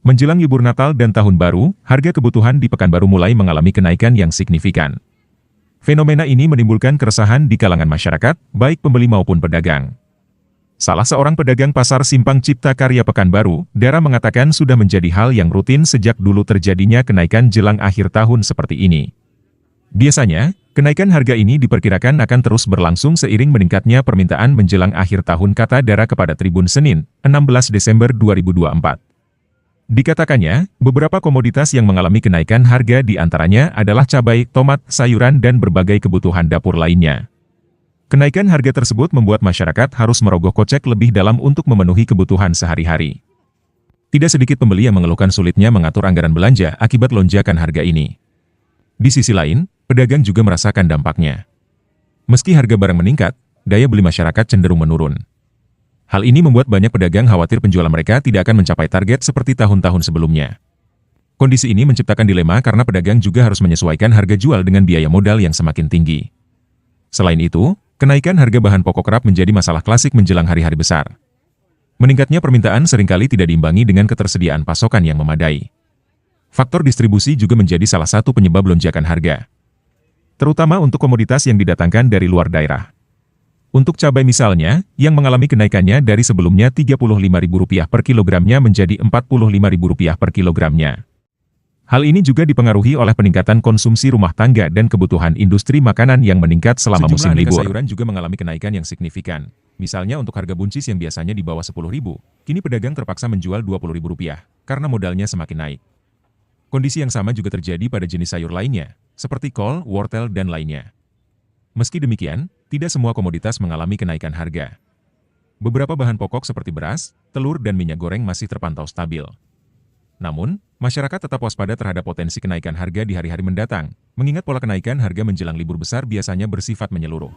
Menjelang libur Natal dan Tahun Baru, harga kebutuhan di Pekanbaru mulai mengalami kenaikan yang signifikan. Fenomena ini menimbulkan keresahan di kalangan masyarakat, baik pembeli maupun pedagang. Salah seorang pedagang pasar Simpang Cipta Karya Pekanbaru, Dara mengatakan sudah menjadi hal yang rutin sejak dulu terjadinya kenaikan jelang akhir tahun seperti ini. Biasanya, kenaikan harga ini diperkirakan akan terus berlangsung seiring meningkatnya permintaan menjelang akhir tahun, kata Dara kepada Tribun Senin, 16 Desember 2024. Dikatakannya, beberapa komoditas yang mengalami kenaikan harga di antaranya adalah cabai, tomat, sayuran, dan berbagai kebutuhan dapur lainnya. Kenaikan harga tersebut membuat masyarakat harus merogoh kocek lebih dalam untuk memenuhi kebutuhan sehari-hari. Tidak sedikit pembeli yang mengeluhkan sulitnya mengatur anggaran belanja akibat lonjakan harga ini. Di sisi lain, pedagang juga merasakan dampaknya. Meski harga barang meningkat, daya beli masyarakat cenderung menurun. Hal ini membuat banyak pedagang khawatir penjualan mereka tidak akan mencapai target seperti tahun-tahun sebelumnya. Kondisi ini menciptakan dilema karena pedagang juga harus menyesuaikan harga jual dengan biaya modal yang semakin tinggi. Selain itu, kenaikan harga bahan pokok kerap menjadi masalah klasik menjelang hari-hari besar. Meningkatnya permintaan seringkali tidak diimbangi dengan ketersediaan pasokan yang memadai. Faktor distribusi juga menjadi salah satu penyebab lonjakan harga, terutama untuk komoditas yang didatangkan dari luar daerah. Untuk cabai misalnya, yang mengalami kenaikannya dari sebelumnya Rp35.000 per kilogramnya menjadi Rp45.000 per kilogramnya. Hal ini juga dipengaruhi oleh peningkatan konsumsi rumah tangga dan kebutuhan industri makanan yang meningkat selama musim libur. Sayuran juga mengalami kenaikan yang signifikan. Misalnya untuk harga buncis yang biasanya di bawah Rp10.000, kini pedagang terpaksa menjual Rp20.000 karena modalnya semakin naik. Kondisi yang sama juga terjadi pada jenis sayur lainnya, seperti kol, wortel, dan lainnya. Meski demikian, tidak semua komoditas mengalami kenaikan harga. Beberapa bahan pokok seperti beras, telur, dan minyak goreng masih terpantau stabil. Namun, masyarakat tetap waspada terhadap potensi kenaikan harga di hari-hari mendatang, mengingat pola kenaikan harga menjelang libur besar biasanya bersifat menyeluruh.